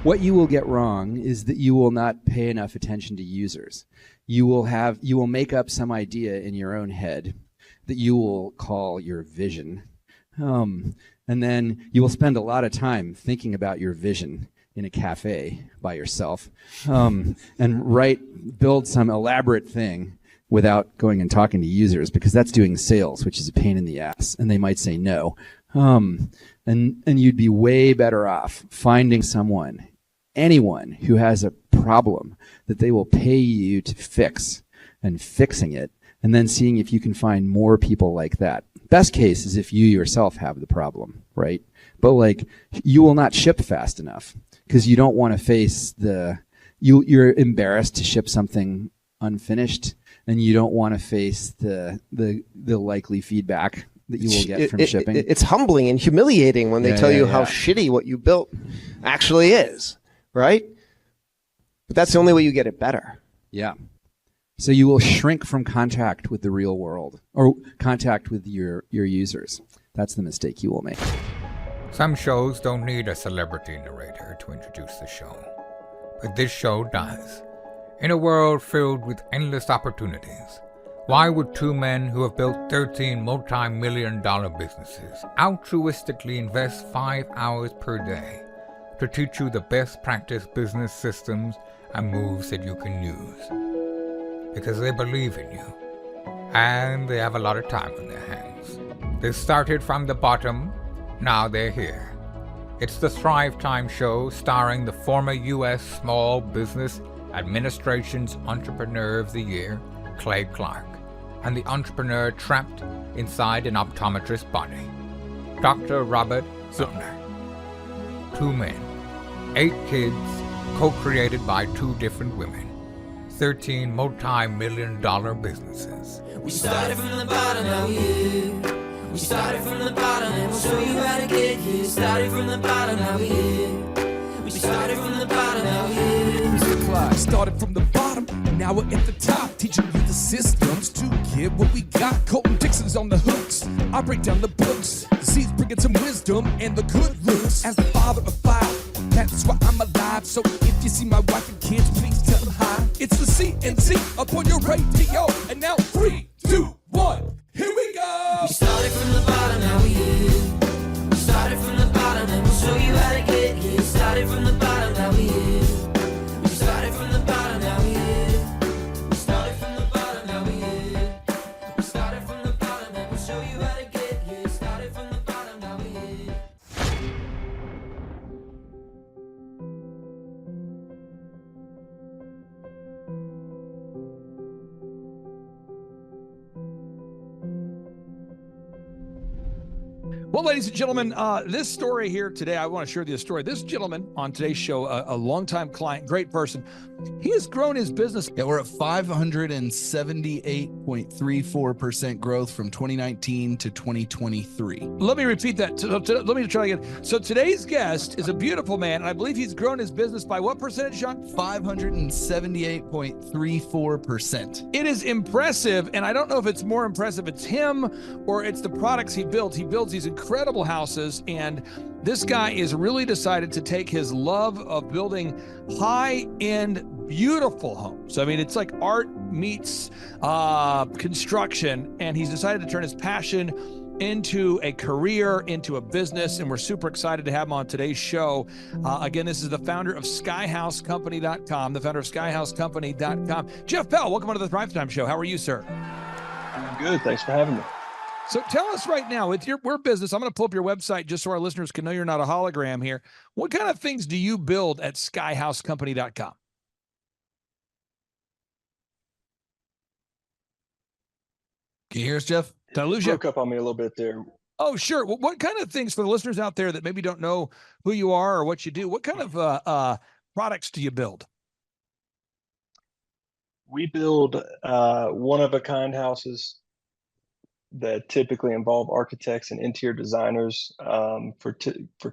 What you will get wrong is that you will not pay enough attention to users. You will make up some idea in your own head that you will call your vision. And then you will spend a lot of time thinking about your vision in a cafe by yourself, and build some elaborate thing without going and talking to users, because that's doing sales, which is a pain in the ass, and they might say no. And you'd be way better off finding anyone who has a problem that they will pay you to fix, and fixing it, and then seeing if you can find more people like that. Best case is if you yourself have the problem, right? But like, you will not ship fast enough because you don't want to face you're embarrassed to ship something unfinished, and you don't want to face the likely feedback that you will get from shipping. It's humbling and humiliating when they tell you how shitty what you built actually is, right? But that's the only way you get it better. Yeah. So you will shrink from contact with the real world, or contact with your users. That's the mistake you will make. Some shows don't need a celebrity narrator to introduce the show, but this show does. In a world filled with endless opportunities, why would two men who have built 13 multi-million-dollar businesses altruistically invest 5 hours per day to teach you the best practice business systems and moves that you can use? Because they believe in you, and they have a lot of time on their hands. They started from the bottom, now they're here. It's the Thrivetime show starring the former U.S. Small Business Administration's Entrepreneur of the Year, Clay Clark, and the entrepreneur trapped inside an optometrist's body, Dr. Robert Zillner. 2 men, 8 kids, co-created by 2 different women, 13 multi-million-dollar businesses. We started from the bottom, now we're here. We started from the bottom, and we'll show you how to get here. Started from the bottom, now we're here. We started from the bottom, now we're here. Mr. Clyde started from the bottom, and now we're at the top, teaching you the systems to get what we got. Colton Dixon's on the hooks. I break down the books. Z's bringing some wisdom and the good looks. As the father of 5, that's why I'm alive. So if you see my wife and kids, please tell them hi. It's the CNC up on your radio, and now 3, 2, 1, here we go. We started from the bottom, now we're here. We started from the bottom, and we'll show you how to get here. Started from the bottom, now we're here. We started from the bottom, now we're here. We started from the bottom, now we're here. We started from the bottom, and we'll show you how to get here. Started from the bottom, now we're here. Well, ladies and gentlemen, this story here today, I want to share with you a story. This gentleman on today's show, a longtime client, great person, he has grown his business. Yeah, we're at 578.34% growth from 2019 to 2023. Let me repeat that. Let me try again. So today's guest is a beautiful man, and I believe he's grown his business by what percentage, Sean? 578.34%. It is impressive, and I don't know if it's more impressive it's him or it's the products he builds. He builds these incredible houses, and this guy is really decided to take his love of building high-end, beautiful homes. I mean, it's like art meets construction, and he's decided to turn his passion into a career, into a business, and we're super excited to have him on today's show. Again, this is the founder of SkyHouseCompany.com, the founder of SkyHouseCompany.com. Jeff Bell, welcome to the Thrivetime Show. How are you, sir? I'm good. Thanks for having me. So tell us right now, with your business, I'm going to pull up your website just so our listeners can know you're not a hologram here. What kind of things do you build at SkyHouseCompany.com? Can you hear us, Jeff? Did I lose you? Broke up on me a little bit there. Oh, sure. Well, what kind of things for the listeners out there that maybe don't know who you are or what you do? What kind of products do you build? We build one-of-a-kind houses that typically involve architects and interior designers for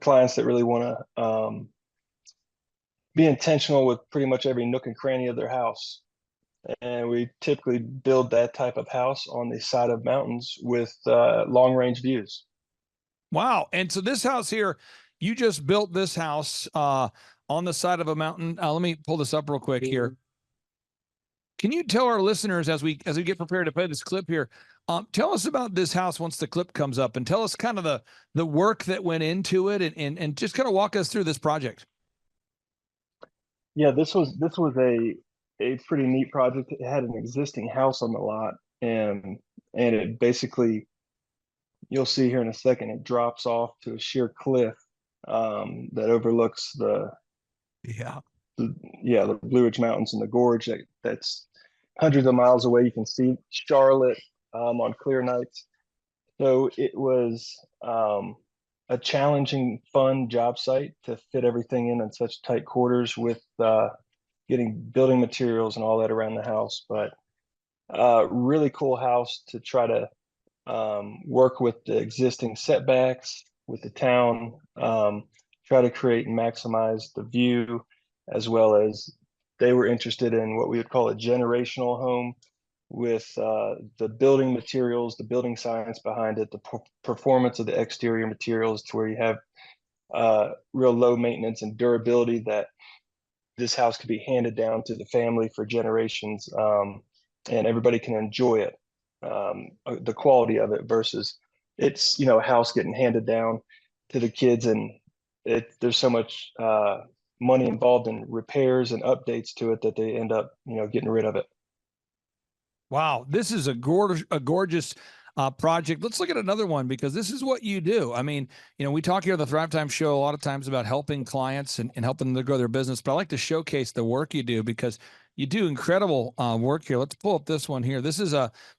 clients that really want to be intentional with pretty much every nook and cranny of their house. And we typically build that type of house on the side of mountains with long-range views. Wow. And so this house here, you just built this house on the side of a mountain. Let me pull this up real quick here. Can you tell our listeners as we get prepared to play this clip here, tell us about this house once the clip comes up, and tell us kind of the work that went into it, and just kind of walk us through this project. Yeah, this was a pretty neat project. It had an existing house on the lot, and it basically, you'll see here in a second, it drops off to a sheer cliff that overlooks the Blue Ridge Mountains and the gorge that's hundreds of miles away. You can see Charlotte on clear nights. So it was a challenging, fun job site to fit everything in such tight quarters with getting building materials and all that around the house. But really cool house to try to work with the existing setbacks with the town, try to create and maximize the view, as well as they were interested in what we would call a generational home with the building materials, the building science behind it, the performance of the exterior materials, to where you have real low maintenance and durability, that this house could be handed down to the family for generations, and everybody can enjoy it, the quality of it, versus it's, a house getting handed down to the kids, and there's so much money involved in repairs and updates to it that they end up, getting rid of it. Wow, this is a gorgeous project. Let's look at another one, because this is what you do. I mean, we talk here on the Thrivetime show a lot of times about helping clients and helping them to grow their business, but I like to showcase the work you do, because you do incredible work here. Let's pull up this one here. This is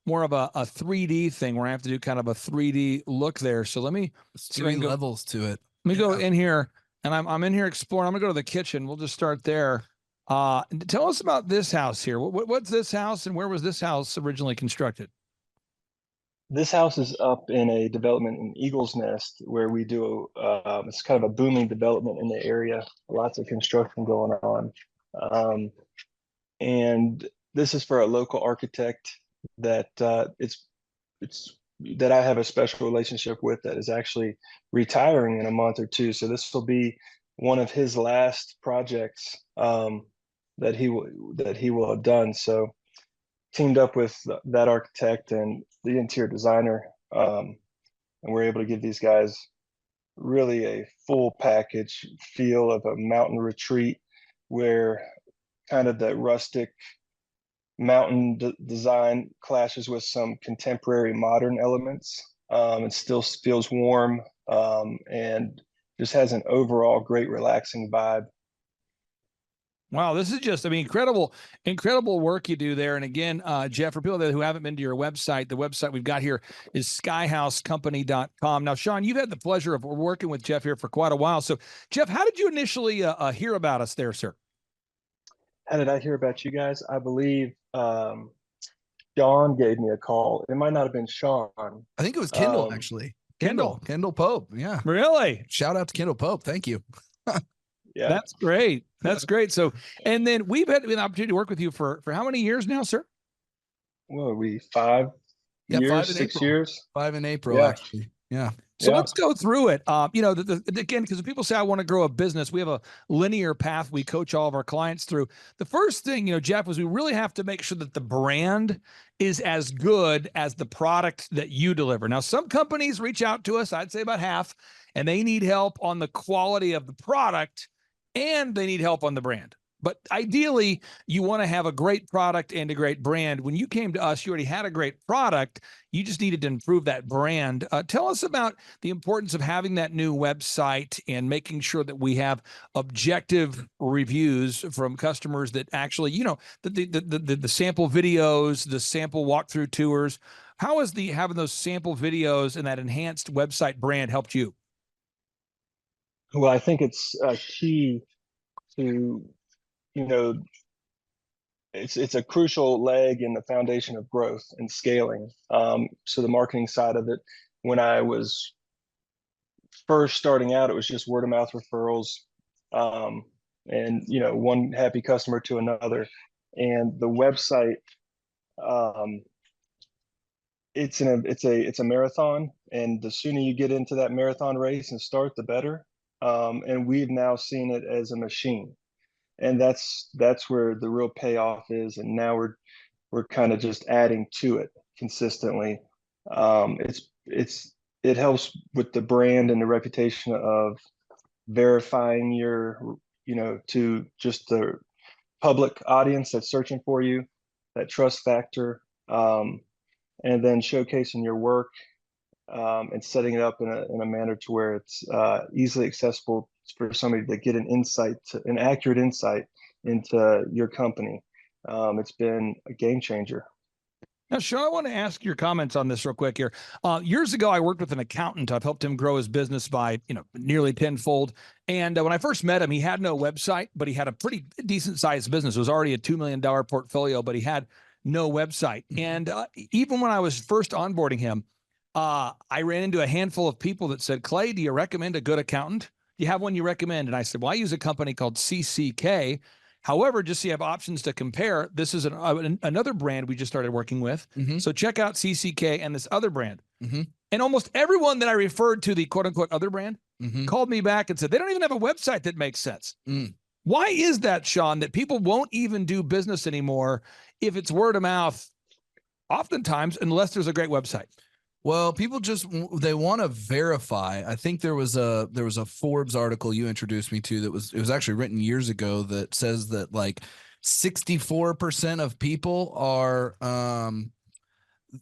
more of a 3D thing where I have to do kind of a 3D look there. So let me three levels to it. Let me go in here, and I'm in here exploring. I'm gonna go to the kitchen. We'll just start there. Tell us about this house here. What's this house, and where was this house originally constructed? This house is up in a development in Eagles Nest, where we do it's kind of a booming development in the area. Lots of construction going on, and this is for a local architect that that I have a special relationship with, that is actually retiring in a month or two. So this will be one of his last projects that he will have done. So teamed up with that architect and the interior designer, and we're able to give these guys really a full package feel of a mountain retreat, where kind of the rustic mountain design clashes with some contemporary modern elements. It still feels warm, and just has an overall great relaxing vibe. Wow, this is just, incredible work you do there. And again, Jeff, for people who haven't been to your website, the website we've got here is skyhousecompany.com. Now, Sean, you've had the pleasure of working with Jeff here for quite a while. So, Jeff, how did you initially hear about us there, sir? How did I hear about you guys? I believe Sean gave me a call. It might not have been Sean. I think it was Kendall, actually. Kendall Pope. Yeah. Really? Shout out to Kendall Pope. Thank you. Yeah. That's great. That's great. So, and then we've had an opportunity to work with you for how many years now, sir? Well, 5 years, 6 years. 5 in April, Yeah. actually. Yeah. So let's go through it. Again, because people say, I want to grow a business, we have a linear path we coach all of our clients through. The first thing, Jeff, was we really have to make sure that the brand is as good as the product that you deliver. Now, some companies reach out to us, I'd say about half, and they need help on the quality of the product, and they need help on the brand. But ideally, you want to have a great product and a great brand. When you came to us, you already had a great product. You just needed to improve that brand. Tell us about the importance of having that new website and making sure that we have objective reviews from customers that actually, the sample videos, the sample walkthrough tours. How has having those sample videos and that enhanced website brand helped you? Well, I think it's key to, it's a crucial leg in the foundation of growth and scaling. So the marketing side of it, when I was first starting out, it was just word of mouth referrals, and one happy customer to another. And the website, it's a marathon, and the sooner you get into that marathon race and start, the better. and we've now seen it as a machine, and that's where the real payoff is. And now we're kind of just adding to it consistently. It helps with the brand and the reputation of verifying your, to just the public audience that's searching for you, that trust factor, and then showcasing your work, and setting it up in a manner to where it's easily accessible for somebody to get an accurate insight into your company. It's been a game changer. Now, Sean, I want to ask your comments on this real quick here. Years ago, I worked with an accountant. I've helped him grow his business by, nearly tenfold. And when I first met him, he had no website, but he had a pretty decent sized business. It was already a $2 million portfolio, but he had no website. And even when I was first onboarding him, I ran into a handful of people that said, Clay, do you recommend a good accountant? Do you have one you recommend? And I said, well, I use a company called CCK. However, just so you have options to compare, this is another brand we just started working with. Mm-hmm. So check out CCK and this other brand. Mm-hmm. And almost everyone that I referred to the quote unquote other brand Mm-hmm. called me back and said, they don't even have a website that makes sense. Mm. Why is that, Sean, that people won't even do business anymore if it's word of mouth, oftentimes, unless there's a great website? Well, people they want to verify. I think there was a Forbes article you introduced me to it was actually written years ago that says that like 64% of people are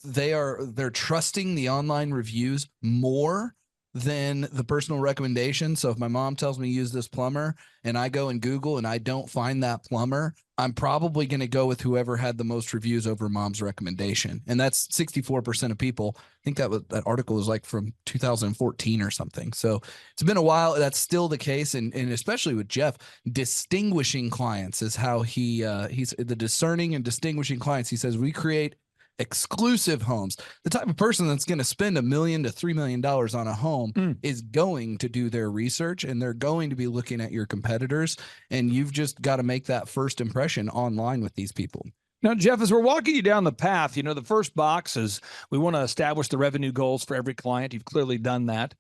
they're trusting the online reviews more than the personal recommendation. So if my mom tells me use this plumber and I go and Google and I don't find that plumber, I'm probably going to go with whoever had the most reviews over mom's recommendation. And that's 64% of people. I think that article was like from 2014 or something. So it's been a while. That's still the case. And especially with Jeff, distinguishing clients is how he's the discerning and distinguishing clients. He says, we create exclusive homes. The type of person that's going to spend $1 million to $3 million on a home is going to do their research, and they're going to be looking at your competitors. And you've just got to make that first impression online with these people. Now, Jeff, as we're walking you down the path, the first box is we want to establish the revenue goals for every client. You've clearly done that.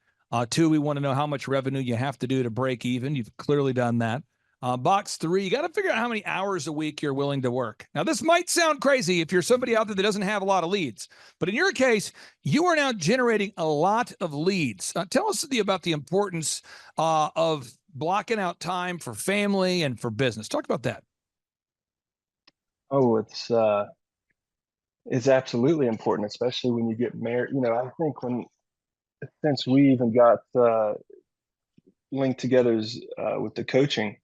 2, we want to know how much revenue you have to do to break even. You've clearly done that. Box 3, you got to figure out how many hours a week you're willing to work. Now, this might sound crazy if you're somebody out there that doesn't have a lot of leads, but in your case, you are now generating a lot of leads. Tell us about the importance of blocking out time for family and for business. Talk about that. Oh, it's absolutely important, especially when you get married. I think since we even got linked together with the coaching,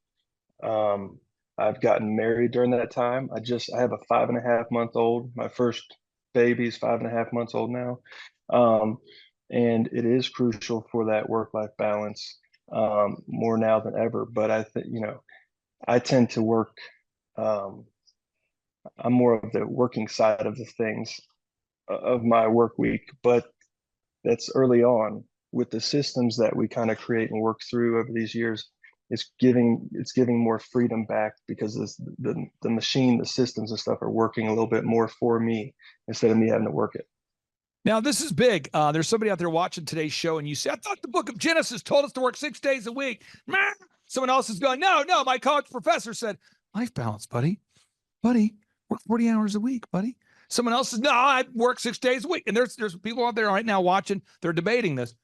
I've gotten married during that time. I have a 5.5-month-old. My first baby's 5.5 months old now. And it is crucial for that work-life balance, more now than ever. But I think, I tend to work, I'm more of the working side of the things of my work week, but that's early on. With the systems that we kind of create and work through over these years, it's giving more freedom back, because the machine, the systems and stuff are working a little bit more for me instead of me having to work it. Now, this is big. There's somebody out there watching today's show, and you say, I thought the book of Genesis told us to work 6 days a week. Someone else is going, no, my college professor said, life balance, buddy, work 40 hours a week, buddy. Someone else says, no, I work 6 days a week. And there's people out there right now watching, they're debating this.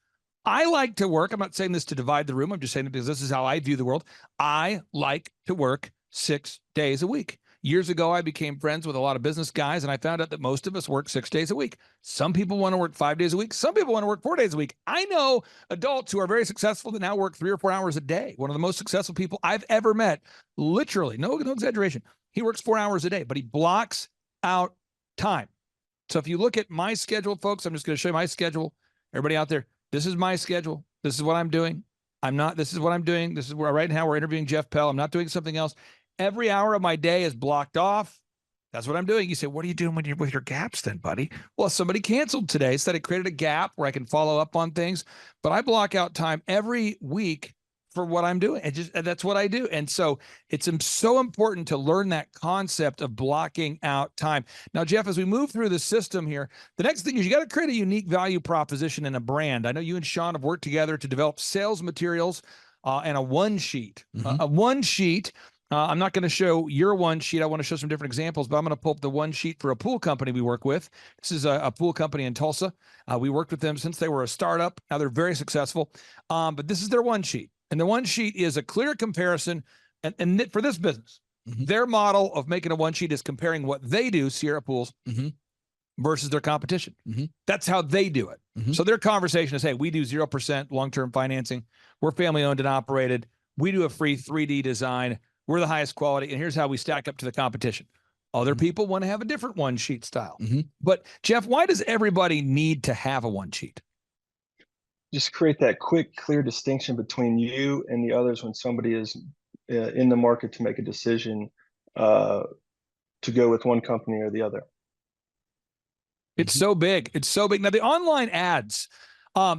I like to work. I'm not saying this to divide the room. I'm just saying it because this is how I view the world. I like to work 6 days a week. Years ago, I became friends with a lot of business guys, and I found out that most of us work 6 days a week. Some people want to work 5 days a week. Some people want to work 4 days a week. I know adults who are very successful that now work 3 or 4 hours a day. One of the most successful people I've ever met, literally, no exaggeration. He works 4 hours a day, but he blocks out time. So if you look at my schedule, folks, I'm just going to show you my schedule. Everybody out there, this is my schedule. This is what I'm doing. This is what I'm doing. This is where right now we're interviewing Jeff Pell. I'm not doing something else. Every hour of my day is blocked off. That's what I'm doing. You say, what are you doing with your gaps then, buddy? Well, somebody canceled today, so I created a gap where I can follow up on things, but I block out time every week for what I'm doing. And that's what I do. And so it's so important to learn that concept of blocking out time. Now, Jeff, as we move through the system here, the next thing is you got to create a unique value proposition in a brand. I know you and Sean have worked together to develop sales materials and a one sheet. A one sheet. I'm not going to show your one sheet. I want to show some different examples, but I'm going to pull up the one sheet for a pool company we work with. This is a pool company in Tulsa. We worked with them since they were a startup. Now they're very successful. But this is their one sheet. And the one sheet is a clear comparison. And for this business, their model of making a one sheet is comparing what they do, Sierra Pools, versus their competition. That's how they do it. So their conversation is, hey, we do 0% long-term financing. We're family owned and operated. We do a free 3D design. We're the highest quality. And here's how we stack up to the competition. Other people want to have a different one sheet style. But Jeff, why does everybody need to have a one sheet? Just create that quick, clear distinction between you and the others when somebody is in the market to make a decision to go with one company or the other. It's so big. It's so big. Now, the online ads,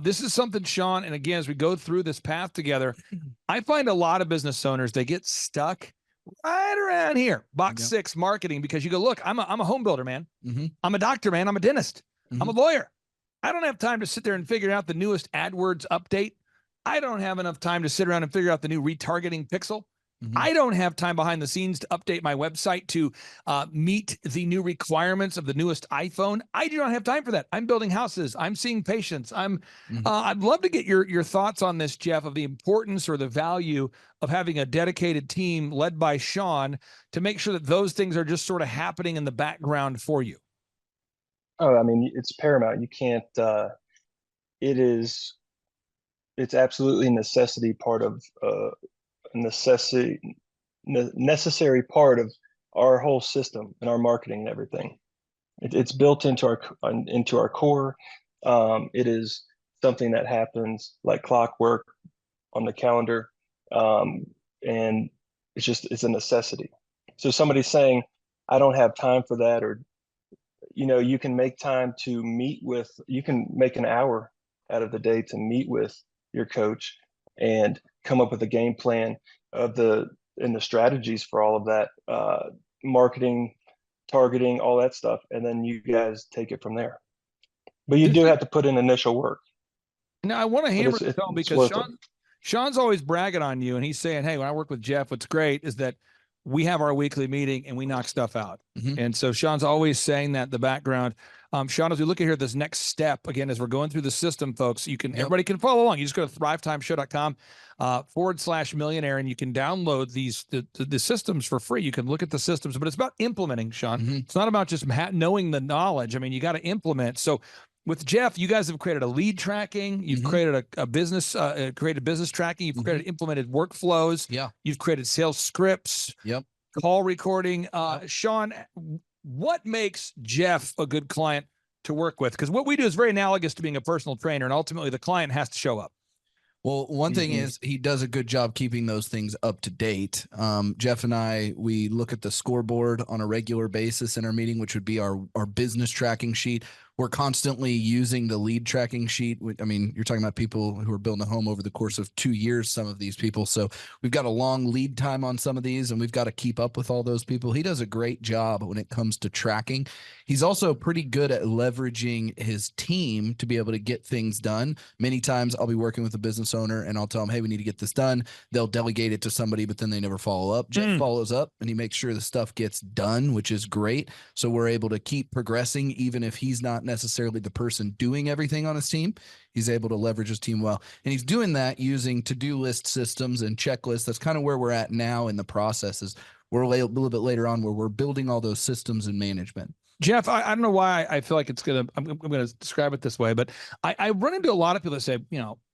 this is something, Sean, and again, as we go through this path together, I find a lot of business owners, they get stuck right around here, box 6 marketing, because you go, look, I'm a home builder, man. I'm a doctor, man. I'm a dentist. I'm a lawyer. I don't have time to sit there and figure out the newest AdWords update. I don't have enough time to sit around and figure out the new retargeting pixel. I don't have time behind the scenes to update my website to meet the new requirements of the newest iPhone. I do not have time for that. I'm building houses. I'm seeing patients. I'd love to get your thoughts on this, Jeff, of the importance or the value of having a dedicated team led by Sean to make sure that those things are just sort of happening in the background for you. Oh, I mean, it's paramount. You can't, it's absolutely a necessary part of, necessary part of our whole system and our marketing and everything. It's built into our core. It is something that happens like clockwork on the calendar, and it's a necessity. So somebody's saying, I don't have time for that, or you can make time to meet with, you can make an hour out of the day to meet with your coach and come up with a game plan and the strategies for all of that, marketing, targeting, all that stuff. And then you guys take it from there. But you do have to put in initial work. Now I want to hammer this home because Sean's always bragging on you, and he's saying, hey, when I work with Jeff, what's great is that we have our weekly meeting and we knock stuff out. And so Sean's always saying that in the background. Sean, as we look at here, this next step, again, as we're going through the system, folks, everybody can follow along. You just go to thrivetimeshow.com /millionaire, and you can download the systems for free. You can look at the systems, but it's about implementing, Sean. It's not about just knowing the knowledge. I mean, you got to implement. So with Jeff, you guys have created a lead tracking. You've created a business, created business tracking. You've created implemented workflows. You've created sales scripts. Call recording. Sean, what makes Jeff a good client to work with? Because what we do is very analogous to being a personal trainer, and ultimately the client has to show up. Well, one thing is he does a good job keeping those things up to date. Jeff and I, we look at the scoreboard on a regular basis in our meeting, which would be our business tracking sheet. We're constantly using the lead tracking sheet. I mean, you're talking about people who are building a home over the course of 2 years, some of these people. So we've got a long lead time on some of these, and we've got to keep up with all those people. He does a great job when it comes to tracking. He's also pretty good at leveraging his team to be able to get things done. Many times I'll be working with a business owner and I'll tell them, hey, we need to get this done. They'll delegate it to somebody, but then they never follow up. Jeff follows up and he makes sure the stuff gets done, which is great. So we're able to keep progressing, even if he's not necessarily the person doing everything on his team. He's able to leverage his team well. And he's doing that using to-do list systems and checklists. That's kind of where we're at now in the process. Is we're a little bit later on where we're building all those systems and management. Jeff, I don't know why I feel like I'm going to describe it this way, but I run into a lot of people that say,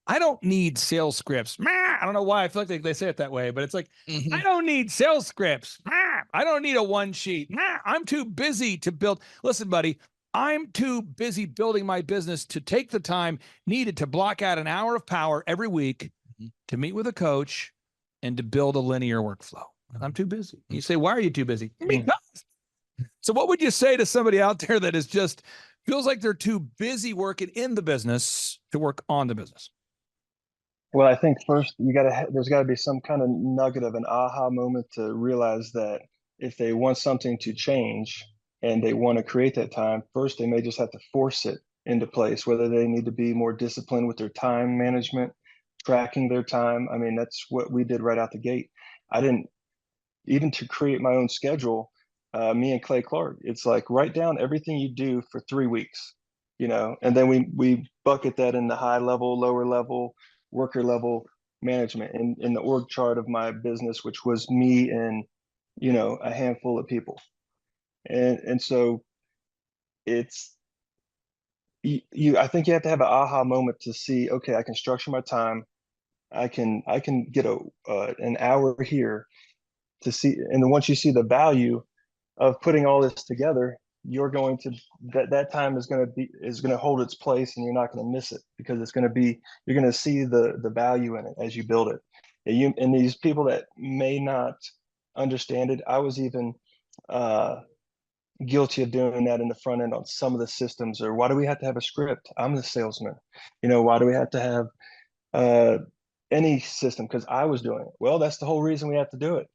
I don't need sales scripts. I don't know why I feel like they say it that way, but it's like, I don't need sales scripts. I don't need a one sheet. I'm too busy to build. Listen, buddy, I'm too busy building my business to take the time needed to block out an hour of power every week to meet with a coach and to build a linear workflow. I'm too busy. You say, why are you too busy? Because. So what would you say to somebody out there that is just feels like they're too busy working in the business to work on the business? Well, I think first there's got to be some kind of nugget of an aha moment to realize that if they want something to change and they want to create that time, first they may just have to force it into place, whether they need to be more disciplined with their time management, tracking their time. I mean, that's what we did right out the gate. I didn't even to create my own schedule. Me and Clay Clark, it's like write down everything you do for 3 weeks, and then we bucket that in the high level, lower level, worker level management in the org chart of my business, which was me and a handful of people. And so it's I think you have to have an aha moment to see, okay, I can structure my time. I can get an hour here to see, and then once you see the value of putting all this together, you're going to that time is going to hold its place, and you're not going to miss it, because you're going to see the value in it as you build it. And these people that may not understand it, I was even guilty of doing that in the front end on some of the systems. Or why do we have to have a script? I'm the salesman. Why do we have to have any system? Because I was doing it. Well, that's the whole reason we have to do it.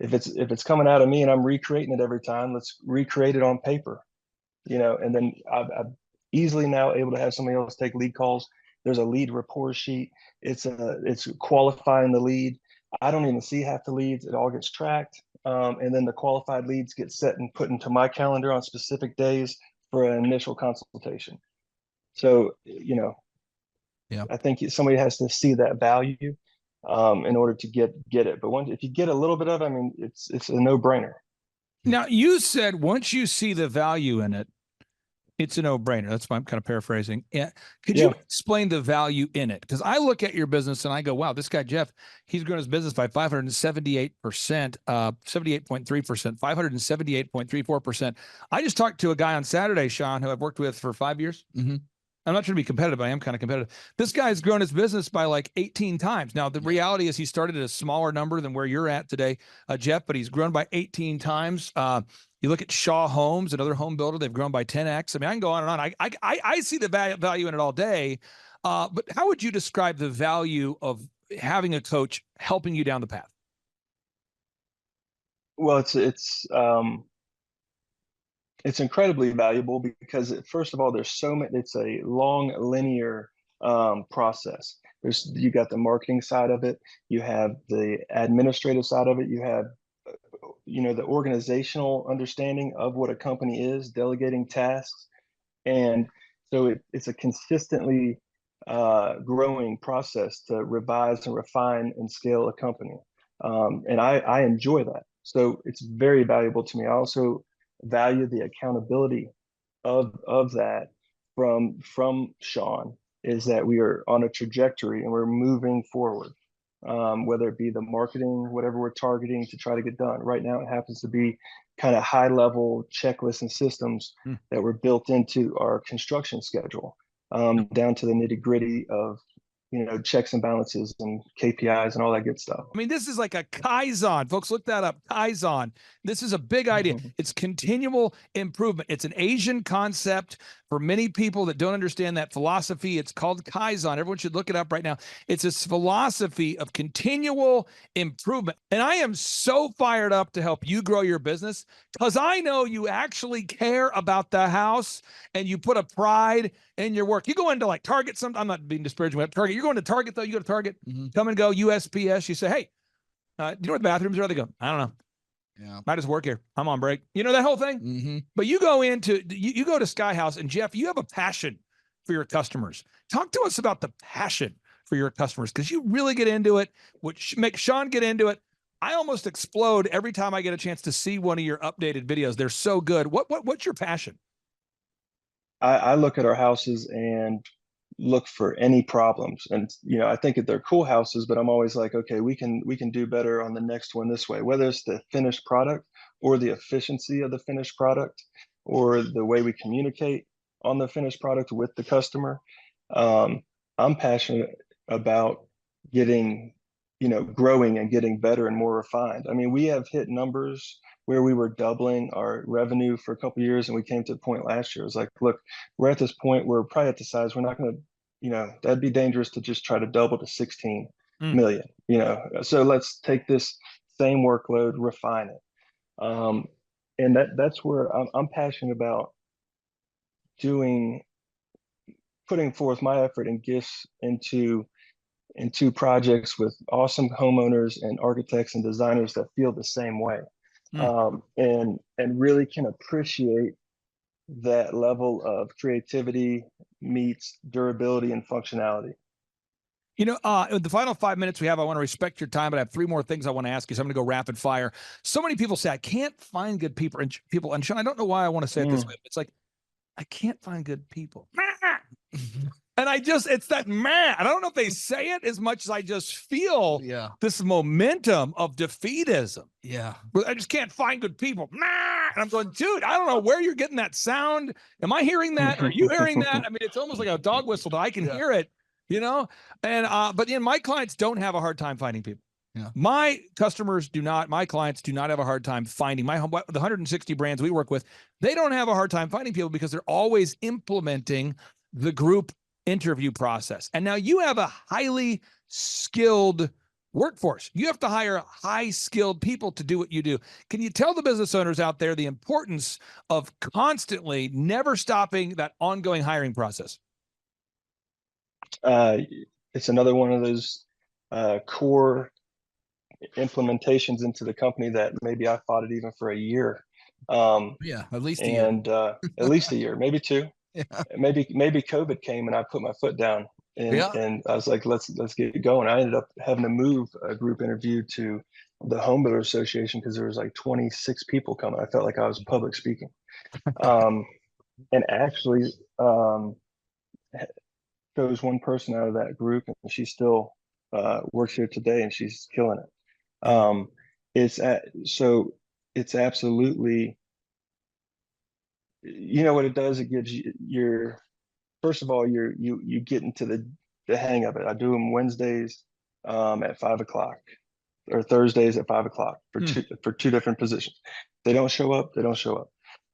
If it's coming out of me and I'm recreating it every time, let's recreate it on paper. And then I'm easily now able to have somebody else take lead calls. There's a lead report sheet. It's qualifying the lead. I don't even see half the leads. It all gets tracked. And then the qualified leads get set and put into my calendar on specific days for an initial consultation. So, Yeah. I think somebody has to see that value in order to get it. But if you get a little bit of it, I mean, it's a no-brainer. Now, you said once you see the value in it, it's a no-brainer. That's why I'm kind of paraphrasing. Yeah. Could you explain the value in it? Because I look at your business and I go, wow, this guy, Jeff, he's grown his business by 578%, 78.3%, 578.34%. I just talked to a guy on Saturday, Sean, who I've worked with for 5 years. Mm-hmm. I'm not trying to be competitive. I am kind of competitive. This guy's grown his business by like 18 times. Now, the reality is he started at a smaller number than where you're at today, Jeff, but he's grown by 18 times. You look at Shaw Homes, another home builder, they've grown by 10x. I mean, I can go on and on. I see the value in it all day. But how would you describe the value of having a coach helping you down the path? Well, it's incredibly valuable because first of all, there's so many. It's a long linear process. You got the marketing side of it, you have the administrative side of it, you have the organizational understanding of what a company is, delegating tasks, and so it's a consistently growing process to revise and refine and scale a company, and I enjoy that. So it's very valuable to me. I also value the accountability of that from Sean, is that we are on a trajectory and we're moving forward, whether it be the marketing, whatever we're targeting to try to get done. Right now, it happens to be kind of high level checklists and systems that were built into our construction schedule, down to the nitty gritty of checks and balances and KPIs and all that good stuff. I mean, this is like a Kaizen. Folks, look that up. Kaizen. This is a big idea. It's continual improvement. It's an Asian concept for many people that don't understand that philosophy. It's called Kaizen. Everyone should look it up right now. It's this philosophy of continual improvement. And I am so fired up to help you grow your business, because I know you actually care about the house and you put a pride in your work. You go into like Target. I'm not being disparaging about Target. You're going to Target though. You go to Target, come and go, USPS. You say, hey, do you know where the bathrooms are? They go, I don't know. Yeah, I just work here. I'm on break. You know that whole thing? But you go you go to Sky House, and Jeff, you have a passion for your customers. Talk to us about the passion for your customers, because you really get into it, which makes Sean get into it. I almost explode every time I get a chance to see one of your updated videos. They're so good. What's your passion? I look at our houses and look for any problems, and I think that they're cool houses, but I'm always like, okay, we can do better on the next one this way, whether it's the finished product or the efficiency of the finished product or the way we communicate on the finished product with the customer. I'm passionate about getting growing and getting better and more refined. I mean, we have hit numbers where we were doubling our revenue for a couple of years, and we came to the point last year. It was like, look, we're at this point where we're probably at the size we're not going to, that'd be dangerous to just try to double to 16 million. So let's take this same workload, refine it, and that's where I'm passionate about putting forth my effort and gifts into and 2 projects with awesome homeowners and architects and designers that feel the same way, and really can appreciate that level of creativity meets durability and functionality. In the final 5 minutes we have, I want to respect your time, but I have 3 more things I want to ask you. So I'm going to go rapid fire. So many people say, I can't find good people. And Sean, I don't know why I want to say it this way. But it's like, I can't find good people. And it's that man. I don't know if they say it as much as I just feel this momentum of defeatism. Yeah. I just can't find good people. And I'm going, dude, I don't know where you're getting that sound. Am I hearing that? Are you hearing that? I mean, it's almost like a dog whistle that I can hear it, And but my clients don't have a hard time finding people. Yeah. My customers do not. My clients do not have a hard time finding the 160 brands we work with. They don't have a hard time finding people because they're always implementing the group interview process. And now you have a highly skilled workforce. You have to hire high skilled people to do what you do. Can you tell the business owners out there the importance of constantly never stopping that ongoing hiring process? It's another one of those core implementations into the company that maybe I fought it even for a year. At least a year. And at least a year, maybe 2. Yeah. Maybe COVID came and I put my foot down and I was like, let's get going. I ended up having to move a group interview to the Home Builder Association because there was like 26 people coming. I felt like I was public speaking. And actually chose one person out of that group, and she still works here today, and she's killing it. So it's absolutely, what it does. It gives you first of all, you get into the hang of it. I do them Wednesdays at 5 o'clock or Thursdays at 5 o'clock for 2 different positions. They don't show up.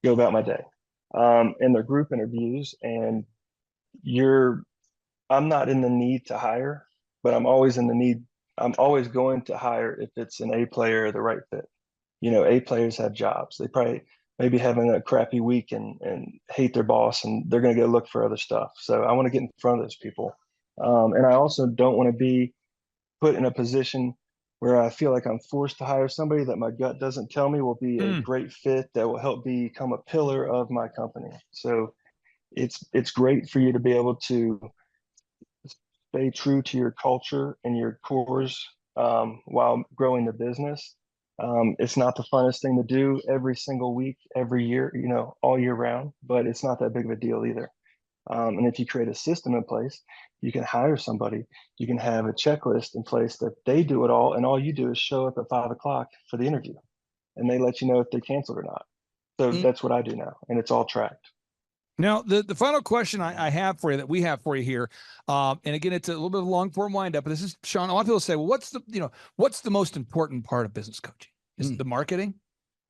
Go about my day. And they're group interviews, and I'm not in the need to hire, but I'm always going to hire if it's an A player or the right fit. A players have jobs. They probably maybe having a crappy week and hate their boss, and they're going to go look for other stuff. So I want to get in front of those people. And I also don't want to be put in a position where I feel like I'm forced to hire somebody that my gut doesn't tell me will be a great fit that will help become a pillar of my company. So it's great for you to be able to stay true to your culture and your cores while growing the business. It's not the funnest thing to do every single week, every year, all year round, but it's not that big of a deal either. And if you create a system in place, you can hire somebody, you can have a checklist in place that they do it all. And all you do is show up at 5 o'clock for the interview, and they let you know if they canceled or not. So that's what I do now, and it's all tracked. Now, the final question I have for you, that we have for you here, and again, it's a little bit of a long form windup, but this is, Sean, a lot of people say, well, what's the most important part of business coaching? Is it the marketing?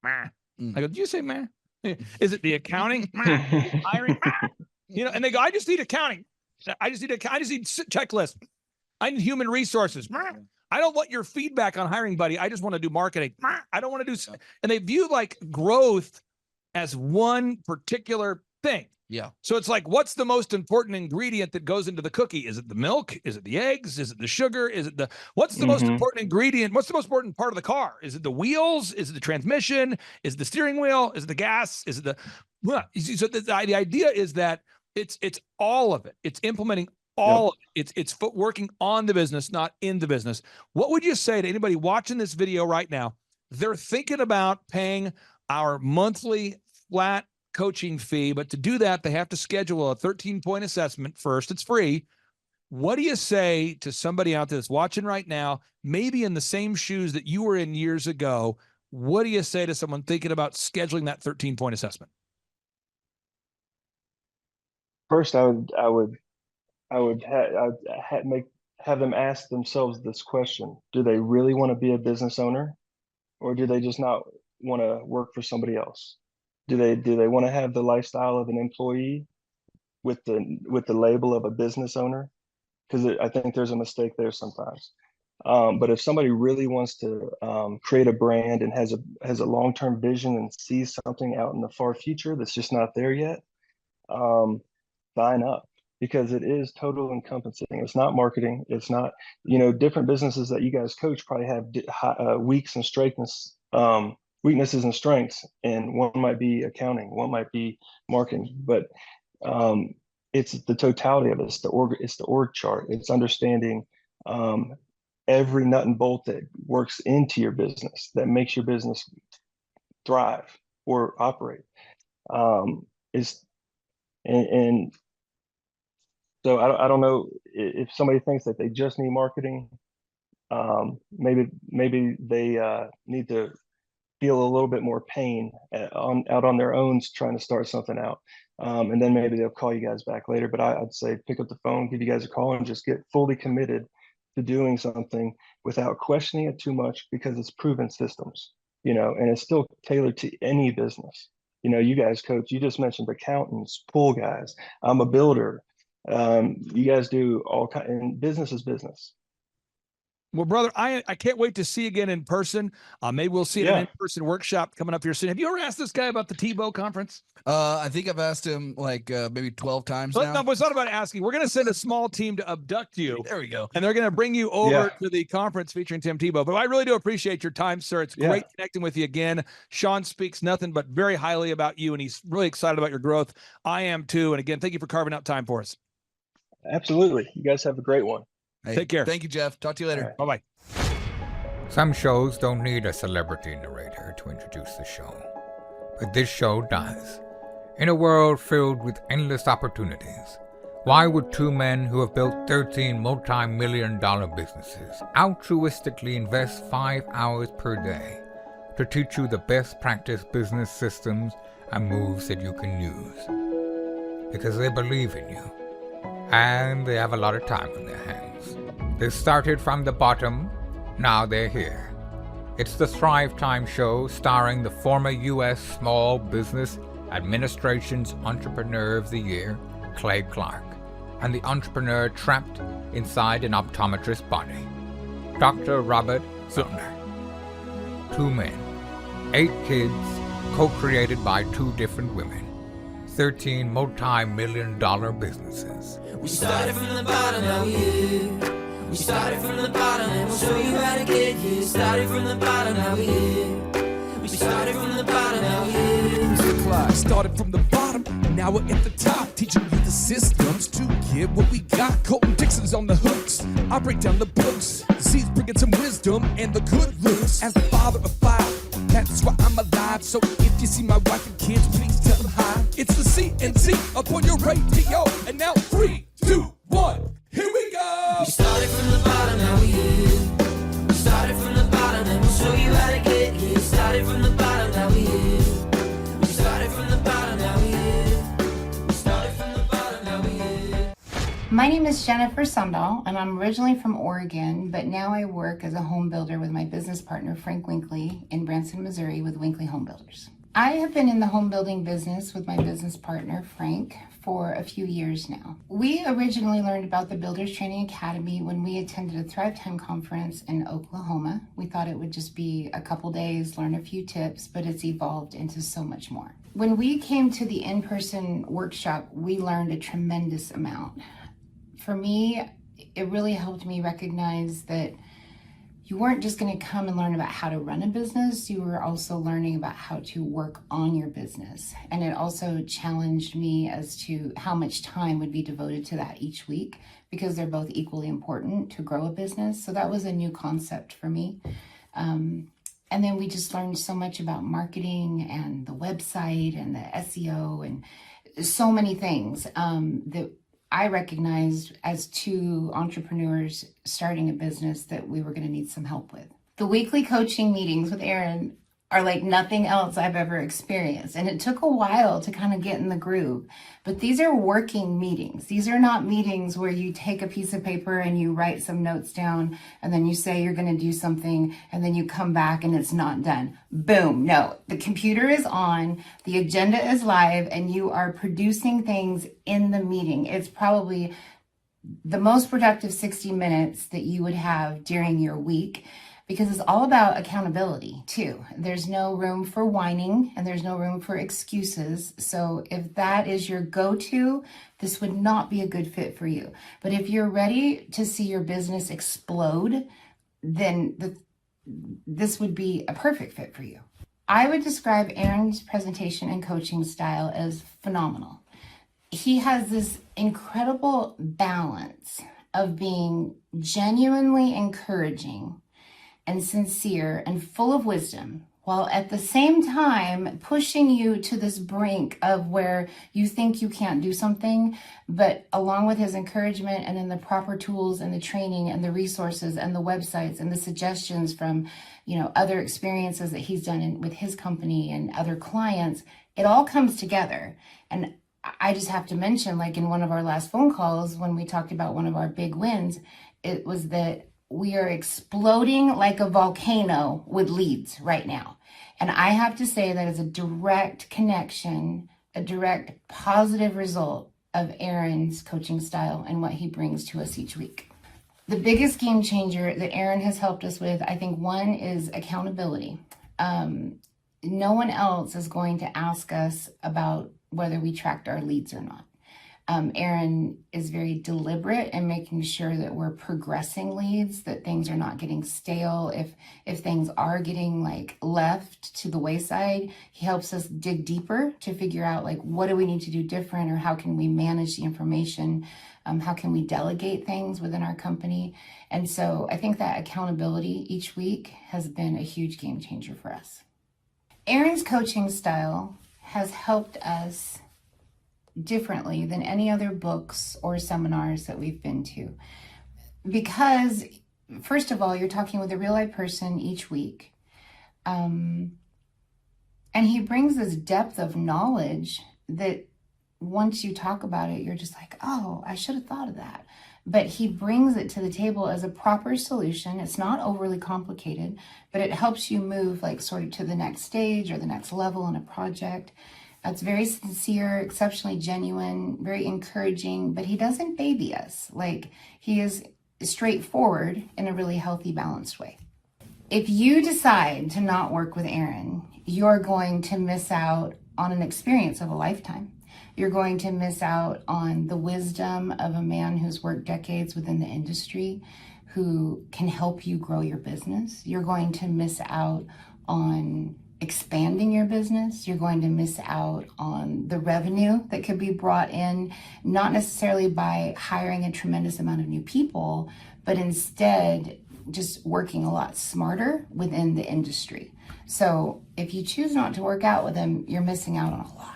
I go, did you say man? Is it the accounting? Hiring? And they go, I just need accounting. I just need checklist. I need human resources. I don't want your feedback on hiring, buddy. I just want to do marketing. I don't want to do, and they view like growth as one particular thing. Yeah. So it's like, what's the most important ingredient that goes into the cookie? Is it the milk? Is it the eggs? Is it the sugar? What's the most important ingredient? What's the most important part of the car? Is it the wheels? Is it the transmission? Is it the steering wheel? Is it the gas? Is it so the idea is that it's all of it. It's implementing all of it. It's working on the business, not in the business. What would you say to anybody watching this video right now? They're thinking about paying our monthly flat coaching fee, but to do that, they have to schedule a 13-point assessment first. It's free. What do you say to somebody out there that's watching right now, maybe in the same shoes that you were in years ago? What do you say to someone thinking about scheduling that 13-point assessment? First, I would have them ask themselves this question: do they really want to be a business owner, or do they just not want to work for somebody else? Do they want to have the lifestyle of an employee with the label of a business owner? Because I think there's a mistake there sometimes. But if somebody really wants to create a brand and has a long-term vision and sees something out in the far future that's just not there yet, sign up. because it is total encompassing. It's not marketing. It's not, different businesses that you guys coach probably have weaknesses and strengths, weaknesses and strengths, and one might be accounting, one might be marketing, but it's the totality of it. It's the org chart. It's understanding every nut and bolt that works into your business that makes your business thrive or operate. So I don't know if somebody thinks that they just need marketing. Maybe they need to feel a little bit more pain out on their own trying to start something out. And then maybe they'll call you guys back later. But I'd say pick up the phone, give you guys a call, and just get fully committed to doing something without questioning it too much, because it's proven systems, and it's still tailored to any business. You guys coach, you just mentioned accountants, pool guys. I'm a builder. You guys do all kinds, and business is business. Well, brother, I can't wait to see you again in person. Maybe we'll see it in an in-person workshop coming up here soon. Have you ever asked this guy about the Tebow conference? I think I've asked him like maybe 12 times now. No, it's not about asking. We're going to send a small team to abduct you. There we go. And they're going to bring you over to the conference featuring Tim Tebow. But I really do appreciate your time, sir. It's great connecting with you again. Sean speaks nothing but very highly about you, and he's really excited about your growth. I am too. And again, thank you for carving out time for us. Absolutely. You guys have a great one. Hey, take care. Thank you, Jeff. Talk to you later. Right. Bye-bye. Some shows don't need a celebrity narrator to introduce the show, but this show does. In a world filled with endless opportunities, why would two men who have built 13 multi-million-dollar businesses altruistically invest 5 hours per day to teach you the best practice business systems and moves that you can use? Because they believe in you, and they have a lot of time on their hands. They started from the bottom. Now they're here. It's the Thrivetime show starring the former U.S. Small Business Administration's Entrepreneur of the Year, Clay Clark, and the entrepreneur trapped inside an optometrist's body, Dr. Robert Zillner. 2 men, 8 kids, co-created by 2 different women, 13 multi-million-dollar businesses. We started from the bottom, now we're here. We started from the bottom and we'll show you how to get here. Started from the bottom, now we're here. We started from the bottom, now we're here. Started from the bottom, and now we're at the top, teaching you the systems to get what we got. Colton Dixon's on the hooks. I break down the books. Z's bringing some wisdom and the good looks. As the father of 5, that's why I'm alive. So if you see my wife and kids, please tell them hi. It's the CNC up on your radio, and now 3, 2, 1. Here we go! We started from the bottom, now we're here. We started from the bottom and we'll show you how to get here. Started from the bottom, now we're here. We started from the bottom, now we're here. We started from the bottom, now we're here. My name is Jennifer Sundahl, and I'm originally from Oregon, but now I work as a home builder with my business partner, Frank Winkley, in Branson, Missouri with Winkley Home Builders. I have been in the home building business with my business partner, Frank, for a few years now. We originally learned about the Builders Training Academy when we attended a Thrivetime conference in Oklahoma. We thought it would just be a couple days, learn a few tips, but it's evolved into so much more. When we came to the in-person workshop, we learned a tremendous amount. For me, it really helped me recognize that you weren't just going to come and learn about how to run a business, you were also learning about how to work on your business. And it also challenged me as to how much time would be devoted to that each week, because they're both equally important to grow a business. So that was a new concept for me. And then we just learned so much about marketing and the website and the SEO and so many things that I recognized as 2 entrepreneurs starting a business that we were going to need some help with. The weekly coaching meetings with Aaron are like nothing else I've ever experienced. And it took a while to kind of get in the groove. But these are working meetings. These are not meetings where you take a piece of paper and you write some notes down and then you say you're going to do something and then you come back and it's not done. Boom. No, the computer is on, the agenda is live, and you are producing things in the meeting. It's probably the most productive 60 minutes that you would have during your week. because it's all about accountability too. There's no room for whining and there's no room for excuses. So if that is your go-to, this would not be a good fit for you. But if you're ready to see your business explode, then this would be a perfect fit for you. I would describe Aaron's presentation and coaching style as phenomenal. He has this incredible balance of being genuinely encouraging and sincere and full of wisdom, while at the same time pushing you to this brink of where you think you can't do something, but along with his encouragement and then the proper tools and the training and the resources and the websites and the suggestions from, other experiences that he's done with his company and other clients, it all comes together. And I just have to mention, like in one of our last phone calls, when we talked about one of our big wins, it was that we are exploding like a volcano with leads right now. And I have to say that is a direct connection, a direct positive result of Aaron's coaching style and what he brings to us each week. The biggest game changer that Aaron has helped us with, I think one is accountability. No one else is going to ask us about whether we tracked our leads or not. Aaron is very deliberate in making sure that we're progressing leads, that things are not getting stale. If things are getting left to the wayside, he helps us dig deeper to figure out what do we need to do different, or how can we manage the information? How can we delegate things within our company? And so I think that accountability each week has been a huge game changer for us. Aaron's coaching style has helped us differently than any other books or seminars that we've been to. Because, first of all, you're talking with a real life person each week. And he brings this depth of knowledge that once you talk about it, you're just like, oh, I should have thought of that. But he brings it to the table as a proper solution. It's not overly complicated, but it helps you move sort of to the next stage or the next level in a project. It's very sincere, exceptionally genuine, very encouraging, but he doesn't baby us. He is straightforward in a really healthy, balanced way. If you decide to not work with Aaron, you're going to miss out on an experience of a lifetime. You're going to miss out on the wisdom of a man who's worked decades within the industry, who can help you grow your business. You're going to miss out on expanding your business. You're going to miss out on the revenue that could be brought in, not necessarily by hiring a tremendous amount of new people, but instead just working a lot smarter within the industry. So if you choose not to work out with him, you're missing out on a lot.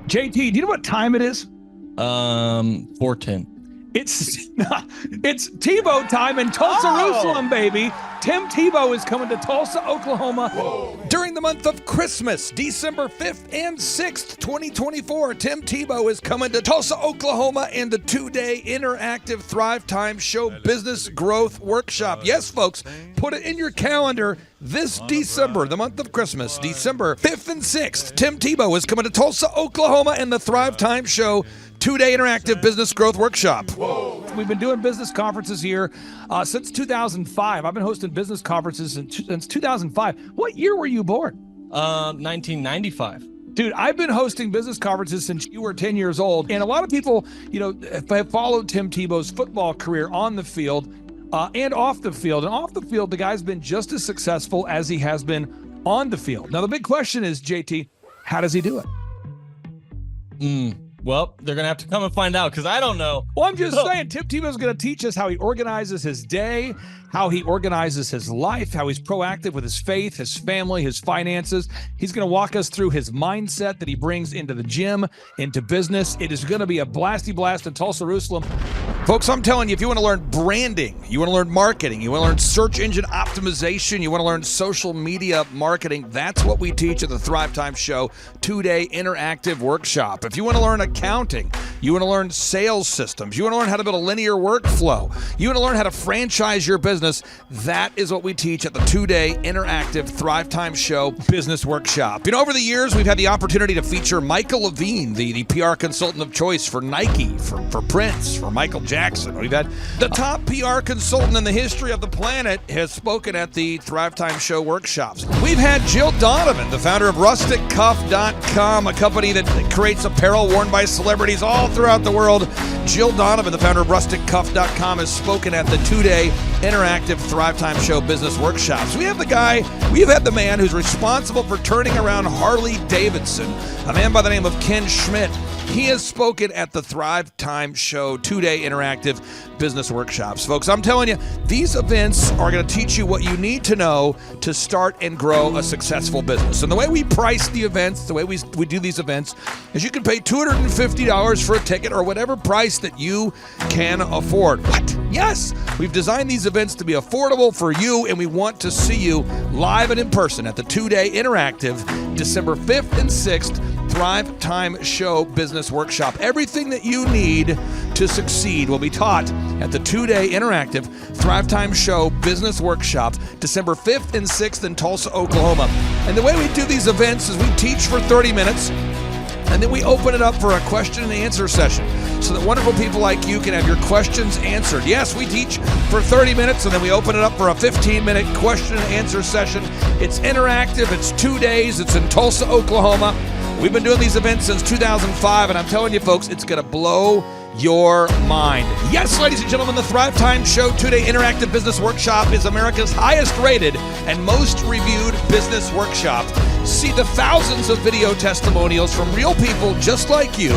JT, do you know what time it is? 4:10. It's Tebow time in Tulsa, Jerusalem, baby. Tim Tebow is coming to Tulsa, Oklahoma. Whoa. During the month of Christmas, December 5th and 6th, 2024, Tim Tebow is coming to Tulsa, Oklahoma in the 2-day interactive Thrivetime Show Business Growth Workshop. Yes, folks, put it in your calendar. This December, the month of Christmas, December 5th and 6th, Tim Tebow is coming to Tulsa, Oklahoma in the Thrivetime Show 2-day interactive business growth workshop. Whoa. We've been doing business conferences here since 2005. I've been hosting business conferences since 2005. What year were you born? 1995. Dude, I've been hosting business conferences since you were 10 years old. And a lot of people, have followed Tim Tebow's football career on the field and off the field. And off the field, the guy's been just as successful as he has been on the field. Now, the big question is, JT, how does he do it? Well, they're going to have to come and find out because I don't know. Well, I'm just saying, Tim Tebow's going to teach us how he organizes his day, how he organizes his life, how he's proactive with his faith, his family, his finances. He's going to walk us through his mindset that he brings into the gym, into business. It is going to be a blasty blast in Tulsa, Jerusalem. Folks, I'm telling you, if you want to learn branding, you want to learn marketing, you want to learn search engine optimization, you want to learn social media marketing, that's what we teach at the Thrivetime Show 2-day interactive workshop. If you want to learn a accounting. You want to learn sales systems. You want to learn how to build a linear workflow. You want to learn how to franchise your business. That is what we teach at the 2-day interactive Thrivetime Show Business Workshop. You know, over the years, we've had the opportunity to feature Michael Levine, the PR consultant of choice for Nike, for Prince, for Michael Jackson. We've had the top PR consultant in the history of the planet has spoken at the Thrivetime Show workshops. We've had Jill Donovan, the founder of RusticCuff.com, a company that creates apparel worn by celebrities all throughout the world. Jill Donovan, the founder of RusticCuff.com, has spoken at the 2-day interactive Thrivetime Show Business Workshops. We have the man who's responsible for turning around Harley Davidson, a man by the name of Ken Schmidt. He has spoken at the Thrivetime Show 2-day interactive business workshops. Folks, I'm telling you, these events are going to teach you what you need to know to start and grow a successful business. And the way we price the events, the way we do these events, is you can pay $250 for a ticket or whatever price that you can afford. What? Yes, we've designed these events to be affordable for you, and we want to see you live and in person at the 2-day interactive December 5th and 6th Thrivetime Show Business Workshop. Everything that you need to succeed will be taught at the 2-day interactive Thrivetime Show Business Workshop, December 5th and 6th in Tulsa, Oklahoma. And the way we do these events is we teach for 30 minutes, and then we open it up for a question and answer session so that wonderful people like you can have your questions answered. Yes, we teach for 30 minutes, and then we open it up for a 15-minute question and answer session. It's interactive. It's 2 days. It's in Tulsa, Oklahoma. We've been doing these events since 2005, and I'm telling you, folks, it's going to blow your mind. Yes, ladies and gentlemen, the Thrivetime Show 2-day interactive business workshop is America's highest rated and most reviewed business workshop. See the thousands of video testimonials from real people just like you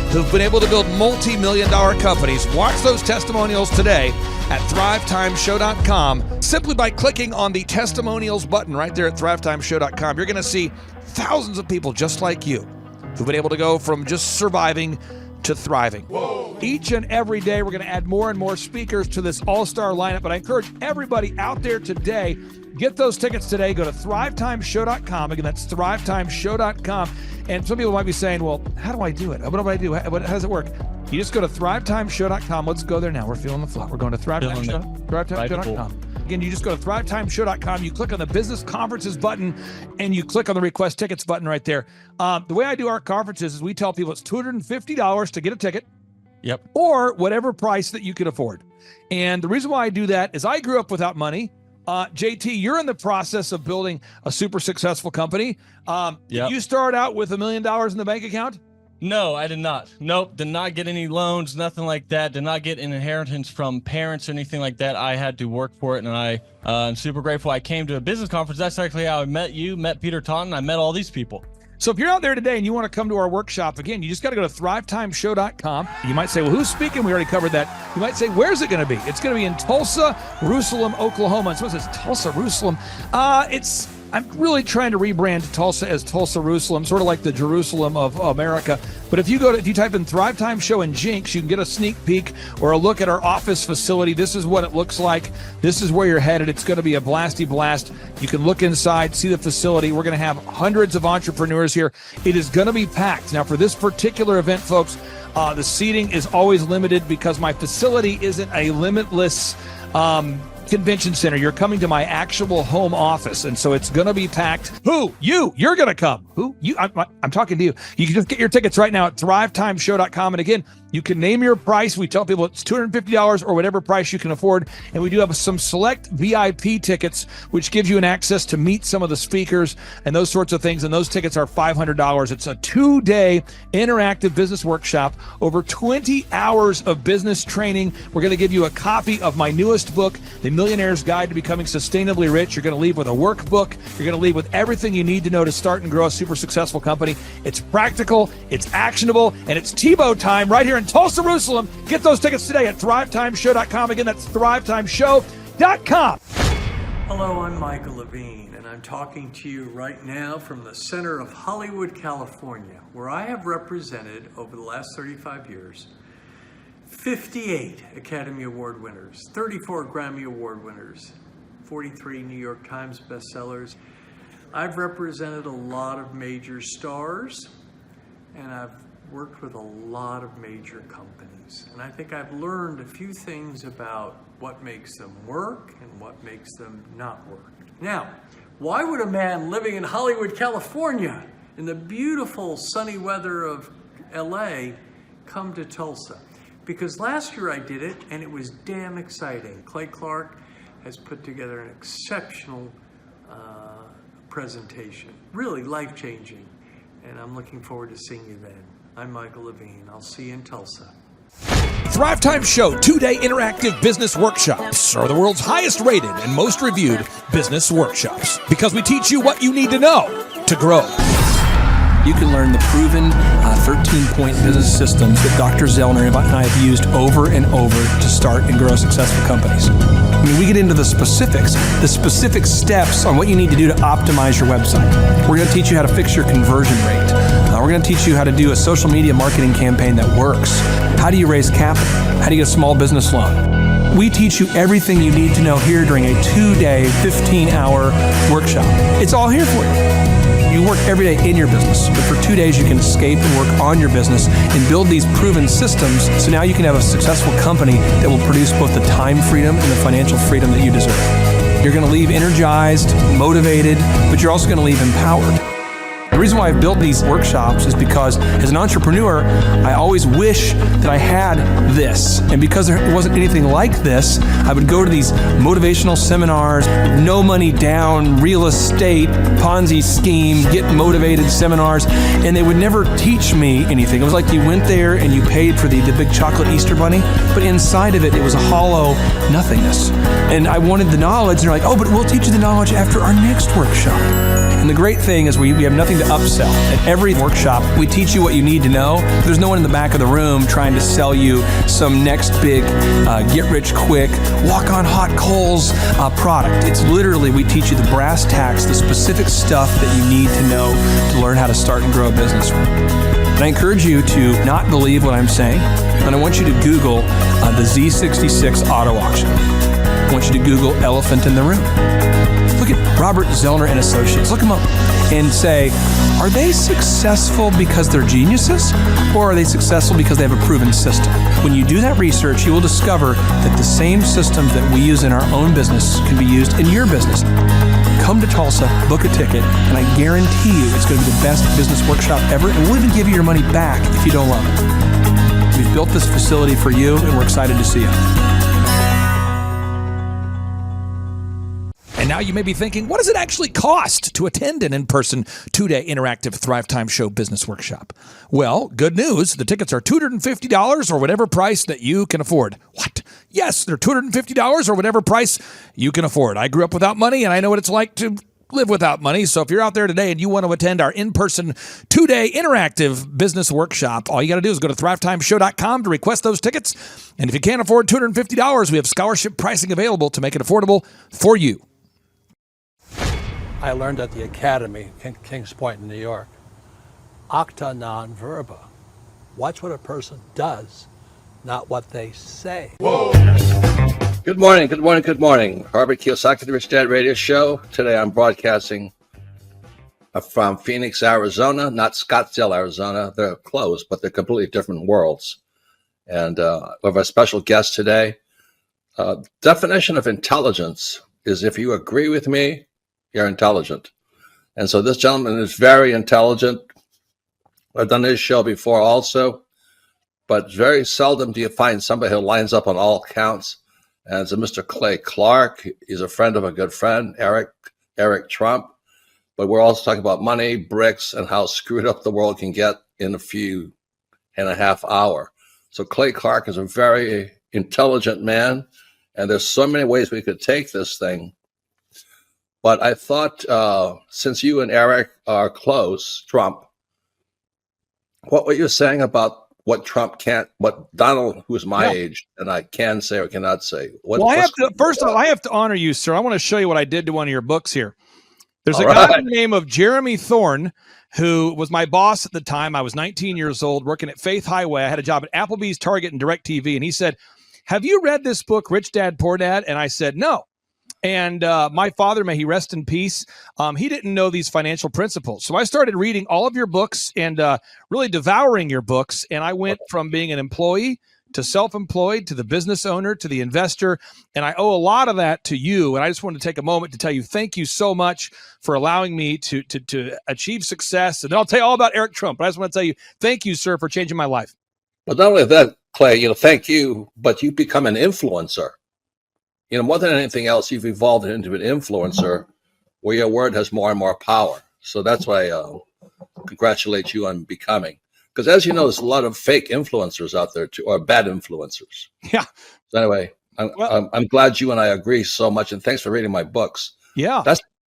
who've been able to build multi-million-dollar companies. Watch those testimonials today at thrivetimeshow.com. Simply by clicking on the testimonials button right there at thrivetimeshow.com, you're going to see thousands of people just like you who've been able to go from just surviving to thriving. Whoa. Each and every day, we're going to add more and more speakers to this all-star lineup, but I encourage everybody out there today, get those tickets today. Go to thrivetimeshow.com. Again, that's thrivetimeshow.com. And some people might be saying, well, how do I do it? What do I do? How does it work? You just go to thrivetimeshow.com. Let's go there now. We're feeling the flow. We're going to thrivetimeshow.com. Again, you just go to thrivetimeshow.com. You click on the business conferences button, and you click on the request tickets button right there. The way I do our conferences is we tell people it's $250 to get a ticket. Yep. Or whatever price that you can afford. And the reason why I do that is I grew up without money. JT, you're in the process of building a super successful company. Did you start out with $1 million in the bank account? No, I did not. Nope, did not get any loans, nothing like that. Did not get an inheritance from parents or anything like that. I had to work for it, and I'm super grateful. I came to a business conference. That's actually how I met you, met Peter Taunton. I met all these people. So if you're out there today and you want to come to our workshop, again, you just got to go to thrivetimeshow.com. You might say, well, who's speaking? We already covered that. You might say, where's it going to be? It's going to be in Tulsa, Jerusalem, Oklahoma. And someone says, Tulsa, Jerusalem. I'm really trying to rebrand Tulsa as Tulsa, Jerusalem, sort of like the Jerusalem of America. But if you type in Thrivetime Show and Jinx, you can get a sneak peek or a look at our office facility. This is what it looks like. This is where you're headed. It's going to be a blasty blast. You can look inside, see the facility. We're going to have hundreds of entrepreneurs here. It is going to be packed. Now, for this particular event, folks, the seating is always limited because my facility isn't a limitless convention center. You're coming to my actual home office, and so it's going to be packed. Who? You're going to come. Who? You? I'm talking to you. You can just get your tickets right now at thrivetimeshow.com. And again, you can name your price. We tell people it's $250 or whatever price you can afford. And we do have some select VIP tickets, which gives you an access to meet some of the speakers and those sorts of things. And those tickets are $500. It's a 2-day interactive business workshop, over 20 hours of business training. We're going to give you a copy of my newest book, The Millionaire's Guide to Becoming Sustainably Rich. You're going to leave with a workbook. You're going to leave with everything you need to know to start and grow a super successful company. It's practical, it's actionable, and it's Tebow time right here in Tulsa, Jerusalem. Get those tickets today at thrivetimeshow.com. Again, that's thrivetimeshow.com. Hello, I'm Michael Levine, and I'm talking to you right now from the center of Hollywood, California, where I have represented over the last 35 years 58 Academy Award winners, 34 Grammy Award winners, 43 New York Times bestsellers. I've represented a lot of major stars, and I've worked with a lot of major companies, and I think I've learned a few things about what makes them work and what makes them not work. Now, why would a man living in Hollywood, California, in the beautiful sunny weather of LA, come to Tulsa? Because last year I did it, and it was damn exciting. Clay Clark has put together an exceptional presentation, really life-changing, and I'm looking forward to seeing you then. I'm Michael Levine. I'll see you in Tulsa. Thrivetime Show 2-day interactive business workshops are the world's highest rated and most reviewed business workshops because we teach you what you need to know to grow. You can learn the proven 13-point business systems that Dr. Zellner and I have used over and over to start and grow successful companies. I mean, we get into the specific steps on what you need to do to optimize your website. We're going to teach you how to fix your conversion rate. We're going to teach you how to do a social media marketing campaign that works. How do you raise capital? How do you get a small business loan? We teach you everything you need to know here during a 2-day, 15-hour workshop. It's all here for you. You work every day in your business, but for 2 days you can escape and work on your business and build these proven systems so now you can have a successful company that will produce both the time freedom and the financial freedom that you deserve. You're going to leave energized, motivated, but you're also going to leave empowered. The reason why I've built these workshops is because as an entrepreneur, I always wish that I had this. And because there wasn't anything like this, I would go to these motivational seminars, no money down, real estate, Ponzi scheme, get motivated seminars, and they would never teach me anything. It was like you went there and you paid for the big chocolate Easter bunny, but inside of it, it was a hollow nothingness. And I wanted the knowledge, and they're like, oh, but we'll teach you the knowledge after our next workshop. And the great thing is we have nothing to upsell. At every workshop, we teach you what you need to know. There's no one in the back of the room trying to sell you some next big get-rich-quick, walk-on-hot coals product. It's literally, we teach you the brass tacks, the specific stuff that you need to know to learn how to start and grow a business. And I encourage you to not believe what I'm saying, and I want you to Google the Z66 auto auction. I want you to Google elephant in the room. Look at Robert Zellner and Associates. Look them up and say, are they successful because they're geniuses, or are they successful because they have a proven system? When you do that research, you will discover that the same systems that we use in our own business can be used in your business. Come to Tulsa, book a ticket, and I guarantee you it's going to be the best business workshop ever, and we'll even give you your money back if you don't love it. We've built this facility for you, and we're excited to see you. And now you may be thinking, what does it actually cost to attend an in-person 2-day interactive Thrivetime Show business workshop? Well, good news. The tickets are $250 or whatever price that you can afford. What? Yes, they're $250 or whatever price you can afford. I grew up without money, and I know what it's like to live without money. So if you're out there today and you want to attend our in-person 2-day interactive business workshop, all you got to do is go to thrivetimeshow.com to request those tickets. And if you can't afford $250, we have scholarship pricing available to make it affordable for you. I learned at the Academy, Kings Point in New York. Acta non verba. Watch what a person does, not what they say. Whoa. Good morning, good morning, good morning. Robert Kiyosaki, the Rich Dad Radio Show. Today I'm broadcasting from Phoenix, Arizona, not Scottsdale, Arizona. They're close, but they're completely different worlds. And we have a special guest today. Definition of intelligence is if you agree with me, you're intelligent. And so this gentleman is very intelligent. I've done his show before also, but very seldom do you find somebody who lines up on all counts. And it's a Mr. Clay Clark. He's a friend of a good friend, Eric Trump. But we're also talking about money, bricks, and how screwed up the world can get in a few and a half hour. So Clay Clark is a very intelligent man, and there's so many ways we could take this thing. But I thought, since you and Eric are close, Trump, what were you saying about what Trump can't, what Donald, who's my age, and I can say or cannot say? First of all, I have to honor you, sir. I want to show you what I did to one of your books here. There's a guy by the name of Jeremy Thorne, who was my boss at the time. I was 19 years old, working at Faith Highway. I had a job at Applebee's, Target, and DirecTV. And he said, have you read this book, Rich Dad, Poor Dad? And I said, no. And my father, may he rest in peace, he didn't know these financial principles. So I started reading all of your books and really devouring your books. And I went from being an employee to self-employed, to the business owner, to the investor. And I owe a lot of that to you. And I just want to take a moment to tell you, thank you so much for allowing me to achieve success. And then I'll tell you all about Eric Trump. But I just want to tell you, thank you, sir, for changing my life. But not only that, Clay, thank you, but you become an influencer. More than anything else, you've evolved into an influencer where your word has more and more power. So that's why I congratulate you on becoming. Because as you know, there's a lot of fake influencers out there too, or bad influencers. Yeah. So anyway, I'm glad you and I agree so much, and thanks for reading my books. Yeah.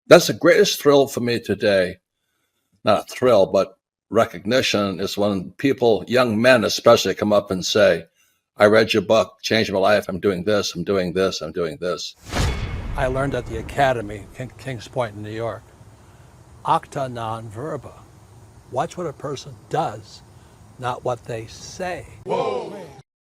That's the greatest thrill for me today. Not a thrill, but recognition is when people, young men especially, come up and say, I read your book, changed my life. I'm doing this, I'm doing this, I'm doing this. I learned at the Academy, Kings Point in New York, acta non verba. Watch what a person does, not what they say. Whoa.